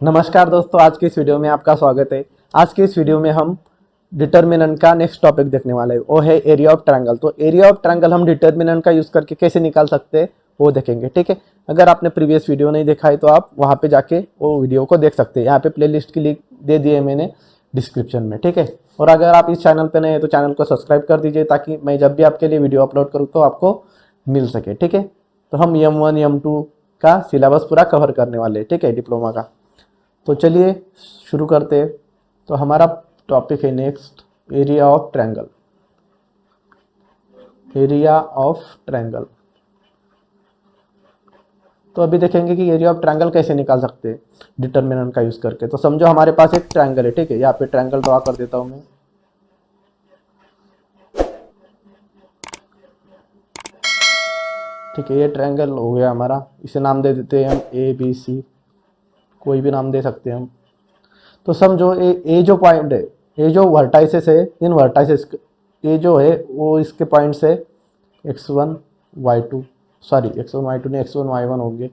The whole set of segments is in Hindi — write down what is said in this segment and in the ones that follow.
नमस्कार दोस्तों, आज की इस वीडियो में आपका स्वागत है। आज की इस वीडियो में हम डिटर्मिनेंट का नेक्स्ट टॉपिक देखने वाले हैं, वो है एरिया ऑफ ट्रायंगल। तो एरिया ऑफ ट्रायंगल हम डिटर्मिनेंट का यूज करके कैसे निकाल सकते हैं वो देखेंगे, ठीक है। अगर आपने प्रीवियस वीडियो नहीं देखा है तो आप वहाँ पे जाके वो वीडियो को देख सकते हैं। यहाँ पे प्लेलिस्ट की लिंक दे दी है मैंने डिस्क्रिप्शन में, ठीक है। और अगर आप इस चैनल पे नए हैं तो चैनल को सब्सक्राइब कर दीजिए ताकि मैं जब भी आपके लिए वीडियो अपलोड करूँ तो आपको मिल सके, ठीक है। तो हम M1 M2 का सिलेबस पूरा कवर करने वाले हैं, ठीक है, डिप्लोमा का। तो चलिए शुरू करते हैं। तो हमारा टॉपिक है next area of triangle. Area of triangle, तो अभी देखेंगे कि एरिया ऑफ ट्रायंगल कैसे निकाल सकते हैं डिटर्मिनेंट का यूज करके। तो समझो हमारे पास एक ट्रायंगल है, ठीक है। यहाँ पे ट्रायंगल ड्रॉ कर देता हूँ मैं, ठीक है। ये ट्रायंगल हो गया हमारा। इसे नाम दे देते हैं हम ABC, कोई भी नाम दे सकते हैं हम। तो समझो ये जो पॉइंट है, ये जो वर्टाइसेस है, इन वर्टाइसेस ये जो है वो इसके पॉइंट्स है x1 y2, sorry x1 y2 नहीं, x1 y1 होंगे।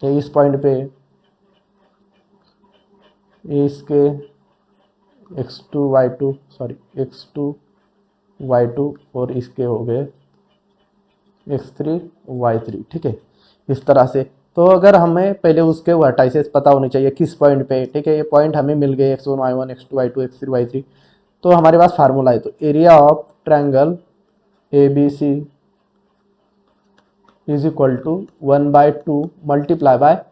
ये इस पॉइंट पे ये इसके x2 y2, sorry x2 y2 और इसके हो गए x3 y3, ठीक है, इस तरह से। तो अगर हमें पहले उसके वर्टाइसेस पता होने चाहिए किस पॉइंट पे, ठीक है। ये पॉइंट हमें मिल गए x1 y1 x2 y2 x3 y3। तो हमारे पास फार्मूला है। तो area of triangle ABC is equal to 1/2 multiply by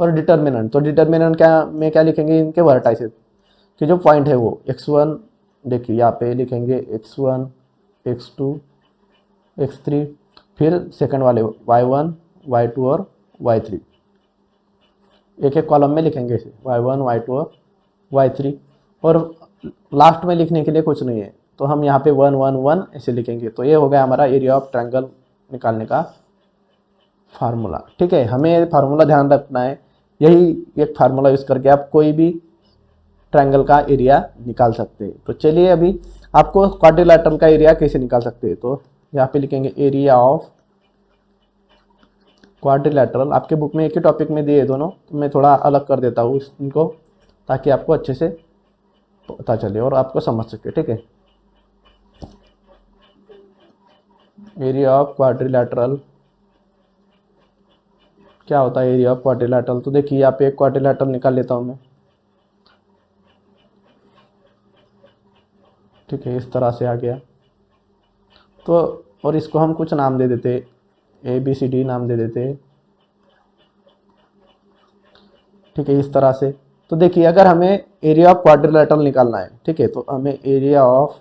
और डिटर्मिनेंट। तो डिटर्मिनेंट क्या में क्या लिखेंगे, इनके वर्टाइसेस के जो पॉइंट है वो x1, देखिए यहाँ पे लिखेंगे x1 x2 x3, फिर सेकंड वाले y1 y2 और y3, एक एक कॉलम में लिखेंगे इसे y1 y2 और y3। और लास्ट में लिखने के लिए कुछ नहीं है, तो हम यहाँ पे 1 1 1 ऐसे लिखेंगे। तो ये हो गया हमारा एरिया ऑफ ट्रायंगल निकालने का फार्मूला, ठीक है। हमें फार्मूला ध्यान रखना है। यही एक फार्मूला यूज करके आप कोई भी ट्रायंगल का एरिया निकाल सकते हैं। तो चलिए अभी आपको क्वाड्रिलैटरल का एरिया कैसे निकाल सकते हैं। तो यहाँ पे लिखेंगे एरिया ऑफ क्वाड्रिलैटरल। आपके बुक में एक ही टॉपिक में दिए दोनों, तो मैं थोड़ा अलग कर देता हूँ इनको ताकि आपको अच्छे से पता चले और आपको समझ सके, ठीक है। एरिया ऑफ क्वाड्रिलैटरल क्या होता है, एरिया ऑफ क्वाड्रिलैटरल। तो देखिए यहाँ पे एक क्वाड्रिलैटरल निकाल लेता हूँ मैं, ठीक है, इस तरह से आ गया। तो और इसको हम कुछ नाम दे देते, ABCD नाम दे देते, ठीक है, इस तरह से। तो देखिए अगर हमें एरिया ऑफ क्वाड्रिलैटरल निकालना है, ठीक है, तो हमें एरिया ऑफ,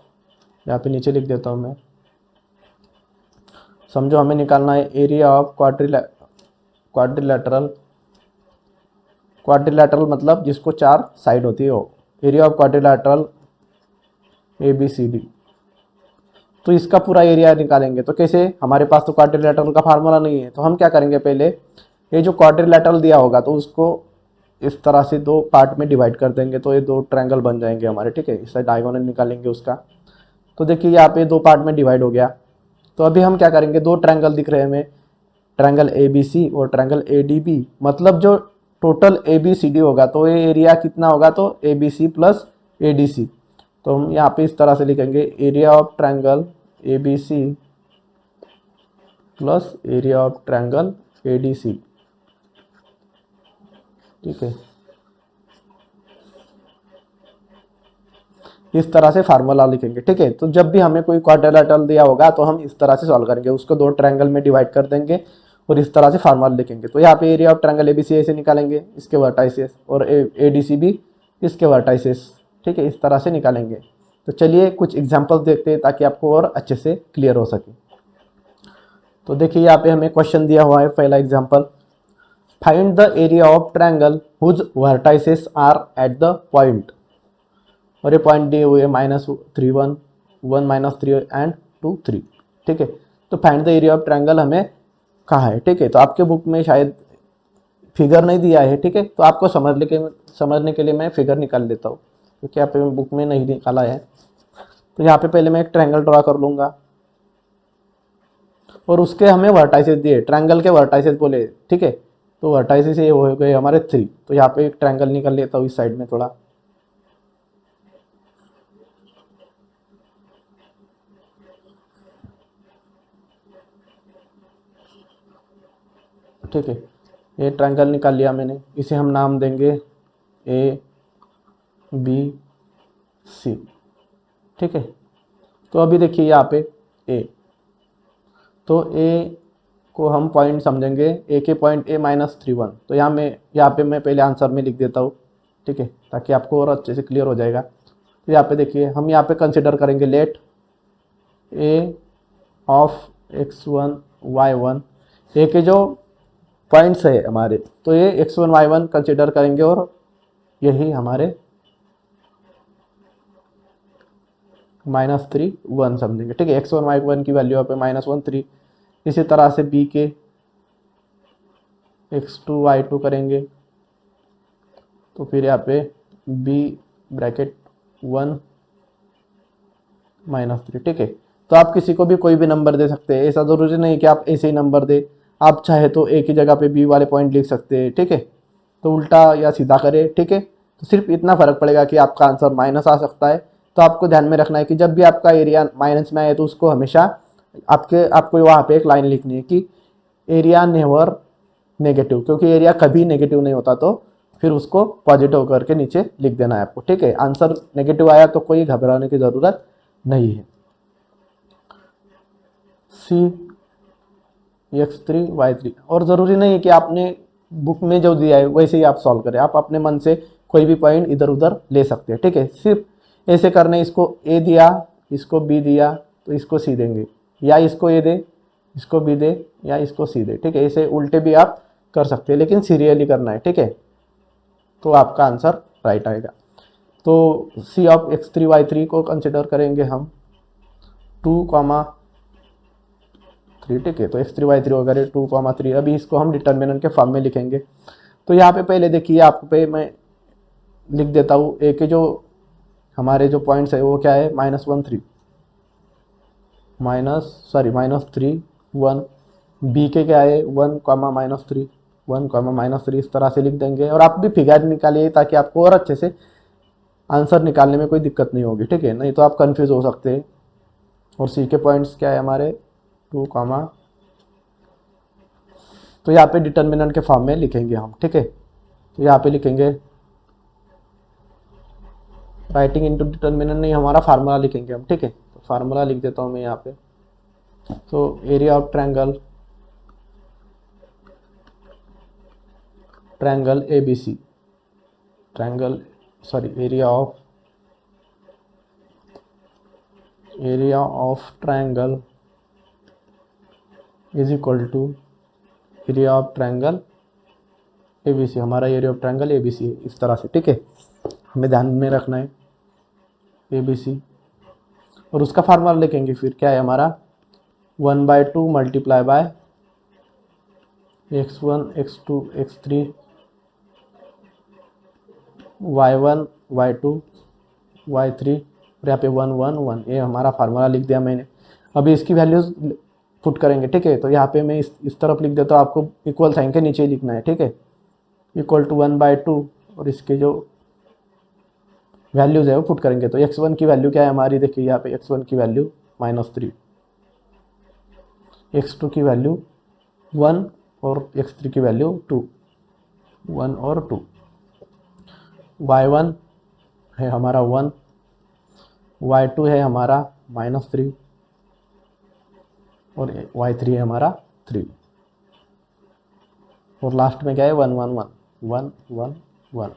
यहाँ पे नीचे लिख देता हूँ मैं, समझो हमें निकालना है एरिया ऑफ क्वाड्रिलैटरल। क्वाड्रिलैटरल मतलब जिसको 4 साइड होती है वो, एरिया ऑफ क्वाड्रिलैटरल ABCD। तो इसका पूरा एरिया निकालेंगे तो कैसे, हमारे पास तो क्वाड्रिलैटरल का फार्मूला नहीं है। तो हम क्या करेंगे, पहले ये जो क्वाड्रिलैटरल दिया होगा तो उसको इस तरह से 2 पार्ट में डिवाइड कर देंगे, तो ये 2 ट्रायंगल बन जाएंगे हमारे, ठीक है। इससे डायगोनल निकालेंगे उसका। तो देखिए यहाँ पे 2 पार्ट में डिवाइड हो गया। तो अभी हम क्या करेंगे, 2 ट्रायंगल दिख रहे हैं हमें, ट्रायंगल ABC और ट्रायंगल ADB। मतलब जो टोटल ABCD होगा तो ये एरिया कितना होगा, तो ABC प्लस ADC। तो हम यहाँ पे इस तरह से लिखेंगे area of triangle ABC plus area of triangle ADC, ठीक है। इस तरह से फार्मूला लिखेंगे, ठीक है। तो जब भी हमें कोई क्वाड्रिलैटरल दिया होगा तो हम इस तरह से सॉल्व करेंगे, उसको 2 ट्रायंगल में डिवाइड कर देंगे और इस तरह से फार्मूला लिखेंगे। तो यहाँ पे एरिया ऑफ ट्रायंगल ABC ऐसे निकालेंगे, इसके वर्टाइसेस, और ADC भी इसके वर्टाइसेस, ठीक है, इस तरह से निकालेंगे। तो चलिए कुछ एग्जाम्पल्स देखते हैं ताकि आपको और अच्छे से क्लियर हो सके। तो देखिए यहाँ पे हमें क्वेश्चन दिया हुआ है, पहला example, find the area of triangle whose vertices are at the point. और ये पॉइंट दिए हुए -3 1 1 -3 एंड 2 3, ठीक है। तो find the area of triangle हमें कहाँ है, ठीक है। तो आपके बुक में शायद फिगर नहीं दिया है, ठीक है। तो आपको समझने के लिए मैं फिगर निकाल लेता हूँ, क्योंकि आप बुक में नहीं निकाला है। तो यहाँ पे पहले मैं एक ट्रायंगल ड्रा कर लूँगा और उसके हमें वर्टाइसेस दिए, ट्रायंगल के वर्टाइसेस बोले, ठीक है। तो वर्टाइसिस से हो गए हमारे 3। तो यहाँ पे एक ट्रायंगल निकल लेता हूँ इस साइड में थोड़ा, ठीक है। ये ट्रायंगल निकाल लिया मैंने, इसे हम नाम देंगे ए बी सी, ठीक है। तो अभी देखिए यहाँ पे ए, तो ए को हम पॉइंट समझेंगे, ए के पॉइंट ए -3 1। तो यहाँ पे मैं पहले आंसर में लिख देता हूँ, ठीक है, ताकि आपको और अच्छे से क्लियर हो जाएगा। तो यहाँ पे देखिए हम यहाँ पे कंसिडर करेंगे late A of x1 y1, ए के जो पॉइंट्स है हमारे, तो ये x1 y1 कंसिडर करेंगे और यही हमारे -3 1 समझेंगे, ठीक है। x1 y1 की वैल्यू यहाँ पे -1 3। इसी तरह से b के x2 y2 करेंगे, तो फिर यहाँ पे b ब्रैकेट 1 -3, ठीक है। तो आप किसी को भी कोई भी नंबर दे सकते हैं, ऐसा ज़रूरी नहीं कि आप ऐसे ही नंबर दे, आप चाहे तो एक ही जगह पे बी वाले पॉइंट लिख सकते हैं, ठीक है। तो उल्टा या सीधा करें, ठीक है। तो सिर्फ इतना फ़र्क पड़ेगा कि आपका आंसर माइनस आ सकता है। तो आपको ध्यान में रखना है कि जब भी आपका एरिया माइनस में आए तो उसको हमेशा आपको वहाँ पे एक लाइन लिखनी है कि एरिया नेवर नेगेटिव, क्योंकि एरिया कभी नेगेटिव नहीं होता, तो फिर उसको पॉजिटिव करके नीचे लिख देना है आपको, ठीक है। आंसर नेगेटिव आया तो कोई घबराने की ज़रूरत नहीं है। सी x3 y3, और ज़रूरी नहीं है कि आपने बुक में जो दिया है वैसे ही आप सॉल्व करें, आप अपने मन से कोई भी पॉइंट इधर उधर ले सकते हैं, ठीक है। सिर्फ ऐसे करने, इसको ए दिया, इसको बी दिया, तो इसको सी देंगे, या इसको ए दे, इसको बी दे, या इसको सी दे, ठीक है। ऐसे उल्टे भी आप कर सकते हैं, लेकिन सीरियली करना है, ठीक है। तो आपका आंसर राइट आएगा। तो सी ऑफ x3 y3 को कंसिडर करेंगे हम 2, 3, ठीक है। तो x3 y3 वगैरह 2, 3। अभी इसको हम डिटर्मिनेंट के फॉर्म में लिखेंगे। तो यहाँ पे पहले देखिए, आप पे मैं लिख देता हूँ, ए के जो हमारे जो पॉइंट्स है वो क्या है, -1 3, -3 1। बी के क्या है 1, -3 1, -3, इस तरह से लिख देंगे। और आप भी फिगर निकालिए ताकि आपको और अच्छे से आंसर निकालने में कोई दिक्कत नहीं होगी, ठीक है। नहीं तो आप कंफ्यूज हो सकते हैं। और सी के पॉइंट्स क्या है हमारे 2, तो यहाँ पे डिटर्मिनेंट के फॉर्म में लिखेंगे हम, ठीक है। तो यहाँ पे लिखेंगे, राइटिंग इनटू डिटर्मिनेंट नहीं, हमारा फार्मूला लिखेंगे हम, ठीक है। तो फार्मूला लिख देता हूँ मैं यहाँ पे। तो area of triangle A B C, area of triangle is equal to area of triangle A B C. हमारा area of triangle A B C है, इस तरह से, ठीक है। हमें ध्यान में रखना है ए बी सी। और उसका फार्मूला लिखेंगे, फिर क्या है हमारा 1/2 multiply bye x1 x2 x3 y1 y2 y3, और यहाँ पे 1 1 1, ये हमारा फार्मूला लिख दिया मैंने। अभी इसकी वैल्यूज पुट करेंगे, ठीक है। तो यहाँ पे मैं इस तरफ लिख देता हूँ, आपको इक्वल साइन के नीचे लिखना है, ठीक है। इक्वल टू 1/2, और इसके जो वैल्यूज है वो पुट करेंगे। तो x1 की वैल्यू क्या है हमारी, देखिए यहाँ पे x1 की वैल्यू -3, x2 की वैल्यू 1, और x3 की वैल्यू 2, 1 और 2। y1 है हमारा 1, y2 है हमारा -3, और y3 है हमारा 3, और लास्ट में क्या है 1 1 1 1 1 1।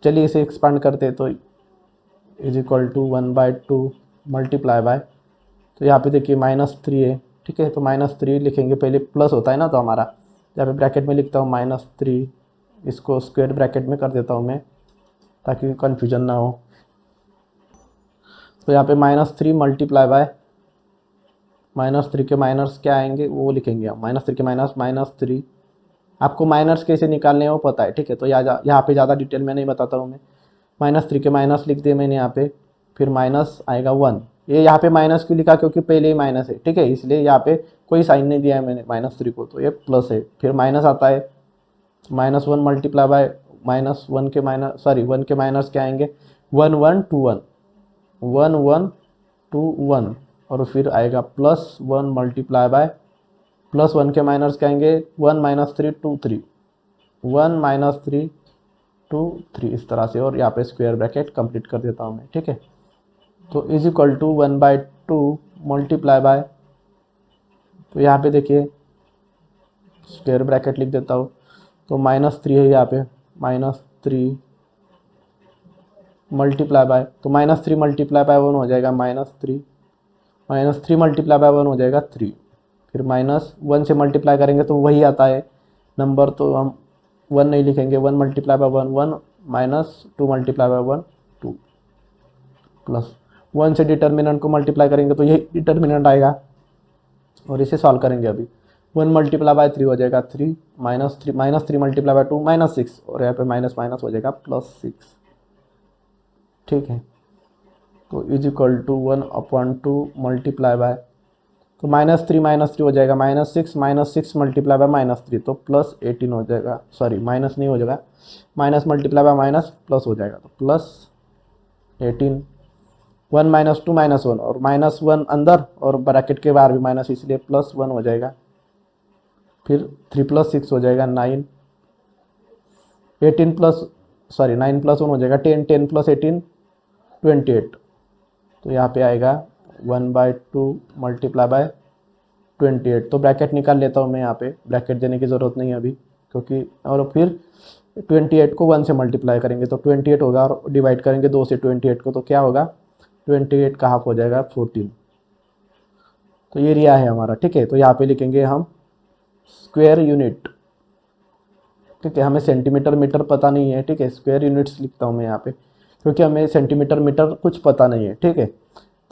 चलिए इसे एक्सपांड करते हैं, तो is equal to 1/2 multiply by, तो यहाँ पे देखिए -3 है, ठीक है। तो -3 लिखेंगे, पहले प्लस होता है ना, तो हमारा यहाँ पे ब्रैकेट में लिखता हूँ -3, इसको स्क्वायर ब्रैकेट में कर देता हूँ मैं ताकि कन्फ्यूजन ना हो। तो यहाँ पे -3 मल्टीप्लाई बाय -3 के माइनस क्या आएंगे वो लिखेंगे हम, -3 के माइनस -3। आपको माइनस कैसे निकालने हैं वो पता है, ठीक है। तो यहाँ पे ज़्यादा डिटेल में नहीं बताता हूँ मैं। -3 के माइनस लिख दिए मैंने यहाँ पे, फिर माइनस आएगा 1। ये यहाँ पे माइनस क्यों लिखा, क्योंकि पहले ही माइनस है, ठीक है, इसलिए यहाँ पे कोई साइन नहीं दिया है मैंने -3 को, तो ये प्लस है। फिर माइनस आता है -1 मल्टीप्लाई बाय -1 के माइनस, सॉरी 1 के माइनस क्या आएंगे, 1 1 2 1, 1 1 2 1, और फिर आएगा +1 मल्टीप्लाई बाय +1 के माइनस क्या आएंगे, 1 -3 2 3, 1 -3 2 3, इस तरह से। और यहाँ पे स्क्वायर ब्रैकेट कंप्लीट कर देता हूँ मैं, ठीक है। तो is equal to 1/2 multiply by, तो यहाँ पे देखिए स्क्वायर ब्रैकेट लिख देता हूँ, तो -3 है यहाँ पे, -3 मल्टीप्लाई बाय, तो -3 मल्टीप्लाई बाय 1 हो जाएगा -3, -3 मल्टीप्लाई बाय 1 हो जाएगा 3, फिर -1 से मल्टीप्लाई करेंगे तो वही आता है नंबर, तो हम 1 नहीं लिखेंगे, 1 multiply by 1 1, -2 multiply by 1 2, plus 1 से डिटर्मिनेंट को मल्टीप्लाई करेंगे तो यही डिटर्मिनेंट आएगा, और इसे सॉल्व करेंगे अभी। 1 मल्टीप्लाई बाय 3 हो जाएगा 3, -3 मल्टीप्लाई बाय 2 -6, और यहाँ पे माइनस माइनस हो जाएगा +6, ठीक है। तो is equal to 1/2 multiply by, तो -3 हो जाएगा -6 मल्टीप्लाई बाय -3, तो +18 हो जाएगा, सॉरी माइनस नहीं हो जाएगा, minus multiply by minus plus हो जाएगा, तो +18, 1 -2 -1, और -1 अंदर और ब्रैकेट के बाहर भी माइनस, इसलिए +1 हो जाएगा, फिर 3 + 6 हो जाएगा 9, 18 प्लस, सॉरी 9 + 1 हो जाएगा 10, 10 + 18 28, तो यहाँ पे आएगा 1/2 मल्टीप्लाई बाय 28, तो ब्रैकेट निकाल लेता हूँ मैं, यहाँ पे ब्रैकेट देने की ज़रूरत नहीं है अभी, क्योंकि और फिर 28 को 1 से मल्टीप्लाई करेंगे तो 28 होगा, और डिवाइड करेंगे 2 से 28 को, तो क्या होगा, 28 का हाफ हो जाएगा 14, तो ये एरिया है हमारा, ठीक है। तो यहाँ पे लिखेंगे हम स्क्वायर यूनिट, ठीक है, हमें सेंटीमीटर मीटर पता नहीं है, ठीक है, स्क्वायर यूनिट्स लिखता हूँ मैं यहाँ पे, क्योंकि हमें सेंटीमीटर मीटर कुछ पता नहीं है, ठीक है।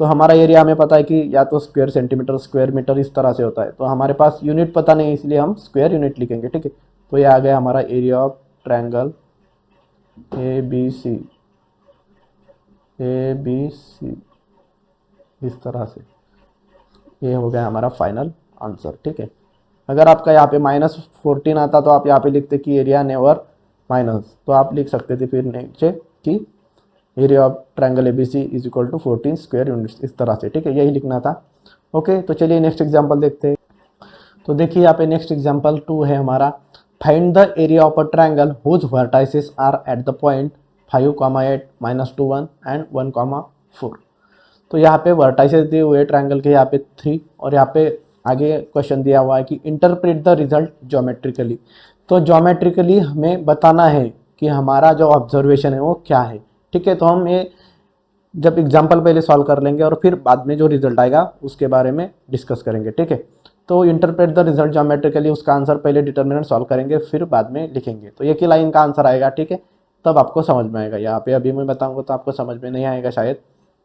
तो हमारा एरिया हमें पता है कि या तो स्क्वायर सेंटीमीटर, स्क्वायर मीटर, इस तरह से होता है, तो हमारे पास यूनिट पता नहीं है, इसलिए हम स्क्वायर यूनिट लिखेंगे, ठीक है। तो ये आ गया हमारा area of triangle ABC, ABC, इस तरह से, ये हो गया हमारा फाइनल आंसर, ठीक है। अगर आपका यहाँ पे -14 आता तो आप यहाँ पे लिखते कि एरिया नेवर माइनस, तो आप लिख सकते थे फिर नीचे कि area of triangle ABC is equal to 14 square units, इस तरह से, ठीक है, यही लिखना था। ओके, तो चलिए नेक्स्ट एग्जांपल देखते हैं। तो देखिए यहाँ पे नेक्स्ट एग्जांपल 2 है हमारा, find the area of a triangle whose vertices are at the point 5, 8, -2 1 and 1, 4। तो यहाँ पे वर्टाइसेस दिए हुए ट्रायंगल के, यहाँ पे 3, और यहाँ पे आगे क्वेश्चन दिया हुआ है कि इंटरप्रेट द रिजल्ट ज्योमेट्रिकली। तो ज्योमेट्रिकली हमें बताना है कि हमारा जो ऑब्जर्वेशन है वो क्या है, ठीक है। तो हम ये जब एग्जाम्पल पहले सॉल्व कर लेंगे और फिर बाद में जो रिजल्ट आएगा उसके बारे में डिस्कस करेंगे, ठीक है। तो इंटरप्रेट द रिजल्ट ज्योमेट्रिकली, उसका आंसर पहले डिटर्मिनेंट सॉल्व करेंगे, फिर बाद में लिखेंगे, तो एक ही लाइन का आंसर आएगा, ठीक है, तब आपको समझ में आएगा। यहाँ पे अभी मैं बताऊंगा तो आपको समझ में नहीं आएगा शायद,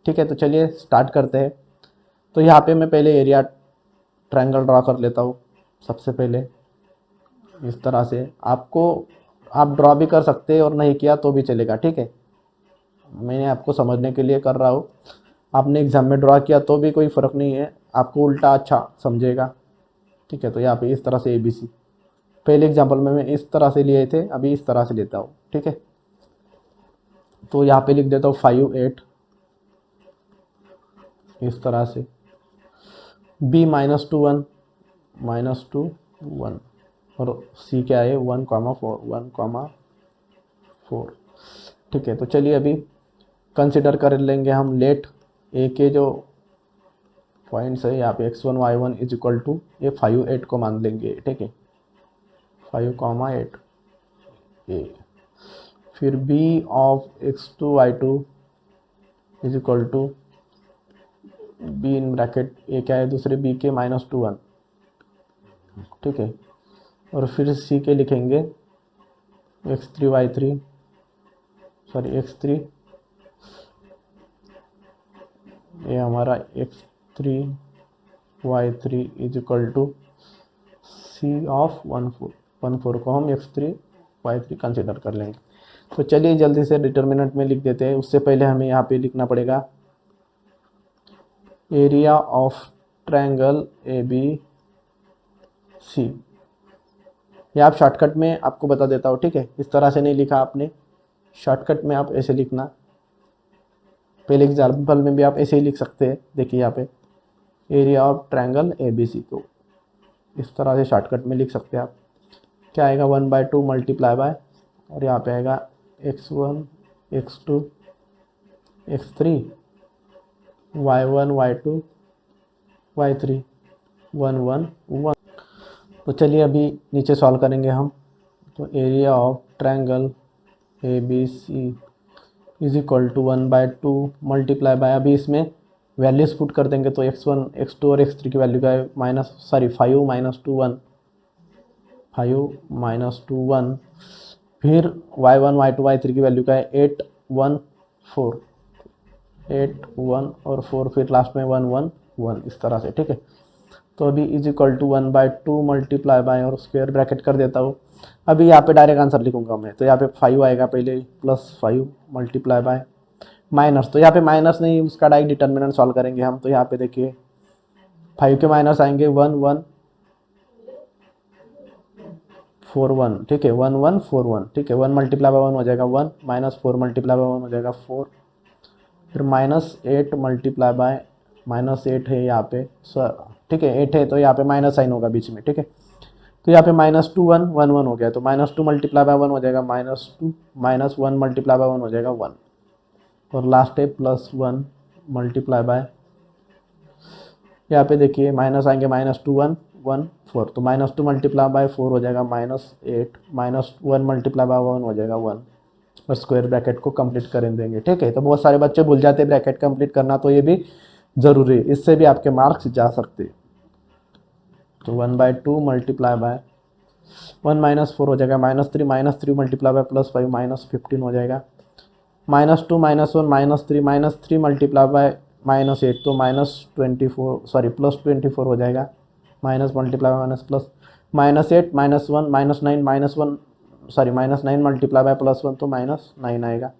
ठीक है। तो चलिए स्टार्ट करते हैं। तो यहाँ पे मैं पहले एरिया ट्रायंगल ड्रा कर लेता हूँ सबसे पहले, इस तरह से। आपको, आप ड्रॉ भी कर सकते हैं और नहीं किया तो भी चलेगा, ठीक है, मैंने आपको समझने के लिए कर रहा हूँ। आपने एग्जाम में ड्रॉ किया तो भी कोई फ़र्क नहीं है, आपको उल्टा अच्छा समझेगा, ठीक है। तो यहाँ पे इस तरह से ABC, पहले एग्जाम्पल में मैं इस तरह से लिए थे, अभी इस तरह से लेता हूँ, ठीक है। तो यहाँ पे लिख देता हूँ 5 8, इस तरह से, B -2 1, -2 1, और C क्या है 1, 4, 1, 4, ठीक है। तो चलिए अभी कंसिडर कर लेंगे हम लेट ए के जो पॉइंट्स है, यहाँ पे x1 y1 is equal to, ये 5 8 को मान लेंगे, ठीक है, 5, 8 ए। फिर b of x2 y2 is equal to, b in bracket A क्या है, दूसरे b के -2 1, ठीक है, और फिर c के लिखेंगे x3 y3, सॉरी x3, ये हमारा x3 y3 is equal to c of 1 4, 1 4 को हम x3 y3 कंसिडर कर लेंगे। तो चलिए जल्दी से डिटर्मिनेंट में लिख देते हैं, उससे पहले हमें यहाँ पे लिखना पड़ेगा एरिया ऑफ ट्रायंगल ABC, या आप शॉर्टकट में आपको बता देता हूँ, ठीक है। इस तरह से नहीं लिखा आपने, शॉर्टकट में आप ऐसे लिखना। पहले एग्जाम्पल में भी आप ऐसे ही लिख सकते हैं। देखिए यहाँ पे एरिया ऑफ ट्रायंगल ABC, तो इस तरह से शॉर्टकट में लिख सकते हैं आप। क्या आएगा 1/2 मल्टीप्लाई बाय, और यहाँ पे आएगा x1 x2 x3 y1 y2 y3 1 1 1। तो चलिए अभी नीचे सॉल्व करेंगे हम। तो area of triangle ABC is equal to 1/2 multiply by, अभी इसमें वैल्यूज पुट कर देंगे। तो x1 x2 और x3 की वैल्यू का है 5 - 2 1, 5 - 2 1। फिर y1 y2 y3 की वैल्यू का है 8 1 4, 8 1 और 4, फिर लास्ट में 1 1 1, इस तरह से, ठीक है। तो अभी is equal to 1/2 multiply by, और स्क्वायर ब्रैकेट कर देता हूँ। अभी यहाँ पे डायरेक्ट आंसर लिखूंगा मैं। तो यहाँ पे 5 आएगा पहले, +5 मल्टीप्लाई बाय माइनस, तो यहाँ पे माइनस नहीं, उसका डायरेक्ट डिटर्मिनेंट सॉल्व करेंगे हम। तो यहाँ पे देखिए 5 के माइनस आएंगे 1 1 4 1, ठीक है, 1 1 4 1, ठीक है। 1 मल्टीप्लाई बाय 1 हो जाएगा 1, -4 मल्टीप्लाई बाय 1 हो जाएगा 4, फिर -8 मल्टीप्लाई बाय -8 है यहाँ पे, ठीक है, 8 है तो यहाँ पे माइनस साइन होगा बीच में, ठीक है। तो यहाँ पे -2 1 1 1 हो गया, तो -2 मल्टीप्लाई बाय 1 हो जाएगा -2, -1 मल्टीप्लाई बाय 1 हो जाएगा 1, और लास्ट है +1 मल्टीप्लाई बाय, यहाँ पे देखिए माइनस आएंगे -2 1 1 4, तो -2 मल्टीप्लाई बाय 4 हो जाएगा -8, -1 मल्टीप्लाई बाय 1 हो जाएगा 1, और स्क्वायर ब्रैकेट को कंप्लीट कर देंगे, ठीक है। तो बहुत सारे बच्चे भूल जाते हैं ब्रैकेट कंप्लीट करना, तो ये भी ज़रूरी है, इससे भी आपके मार्क्स जा सकते हैं। तो 1/2 मल्टीप्लाई बाय 1 - 4 हो जाएगा -3 मल्टीप्लाई बाय +5 -15 हो जाएगा, -2 -1 -3 मल्टीप्लाई बाय -8, तो -24, सॉरी +24 हो जाएगा, minus multiply by minus plus, -8 -1 -9 -1, sorry -9 multiply by +1, तो -9 आएगा।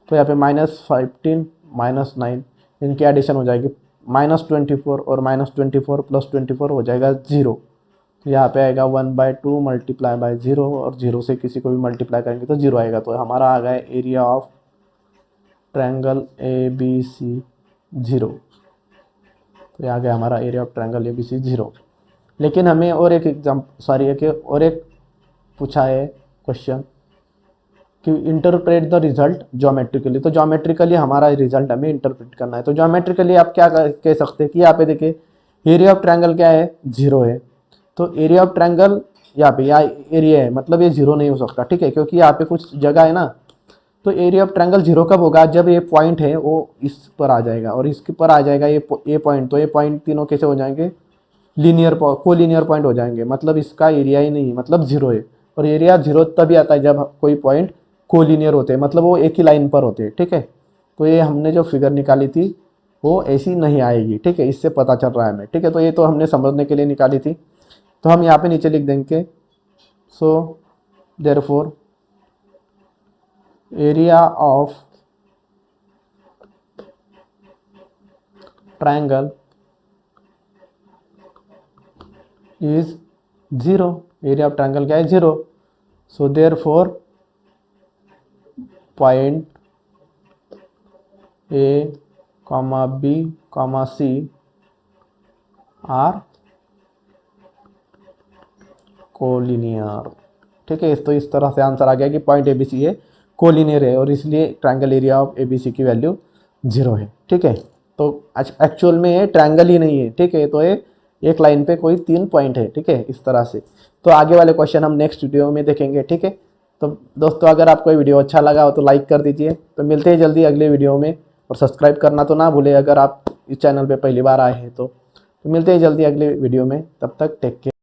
तो यहाँ पे -15 -9 इनकी एडिशन हो जाएगी -24, और -24 + 24 हो जाएगा 0। तो यहाँ पे आएगा 1/2 मल्टीप्लाई बाय 0, और 0 से किसी को भी मल्टीप्लाई करेंगे तो 0 आएगा। तो हमारा आ गया एरिया ऑफ ट्रायंगल ABC 0। तो ये आ गया हमारा एरिया ऑफ ट्रायंगल ABC 0। लेकिन हमें और एक एक पूछा है क्वेश्चन कि इंटरप्रेट द रिजल्ट ज्योमेट्रिकली। तो ज्योमेट्रिकली हमारा रिजल्ट हमें इंटरप्रेट करना है। तो ज्योमेट्रिकली आप क्या कह सकते हैं कि यहाँ पे देखिए एरिया ऑफ ट्रायंगल क्या है, 0 है। तो एरिया ऑफ ट्रायंगल यहाँ पे एरिया है, मतलब ये 0 नहीं हो सकता, ठीक है, क्योंकि यहाँ पे कुछ जगह है ना। तो एरिया ऑफ ट्रायंगल 0 कब होगा, जब ये पॉइंट है वो इस पर आ जाएगा और इसके पर आ जाएगा ये पॉइंट। तो ये पॉइंट तीनों कैसे हो जाएंगे, लीनियर कोलिनियर पॉइंट हो जाएंगे, मतलब इसका एरिया ही नहीं, मतलब 0 है। और एरिया 0 तभी आता है जब कोई पॉइंट कोलिनियर होते हैं, मतलब वो एक ही लाइन पर होते हैं, ठीक है। तो ये हमने जो फिगर निकाली थी वो ऐसी नहीं आएगी, ठीक है, इससे पता चल रहा है हमें, ठीक है। तो ये तो हमने समझने के लिए निकाली थी। तो हम यहाँ पे नीचे लिख देंगे, so therefore area of triangle is 0। Area of triangle क्या है, 0। So therefore point A, B, C are collinear, ठीक है। तो इस तरह से आंसर आ गया कि पॉइंट ABC है, कोलिनियर है, और इसलिए ट्रायंगल एरिया ऑफ ABC की वैल्यू 0 है, ठीक है। तो एक्चुअल में ये ट्रायंगल ही नहीं है, ठीक है। तो ये एक लाइन पे कोई 3 पॉइंट है, ठीक है, इस तरह से। तो आगे वाले क्वेश्चन हम नेक्स्ट वीडियो में देखेंगे, ठीक है। तो दोस्तों अगर आपको ये वीडियो अच्छा लगा हो तो लाइक कर दीजिए। तो मिलते हैं जल्दी अगले वीडियो में, और सब्सक्राइब करना तो ना भूलें अगर आप इस चैनल पे पहली बार आए हैं तो मिलते हैं जल्दी अगले वीडियो में। तब तक टेक केयर।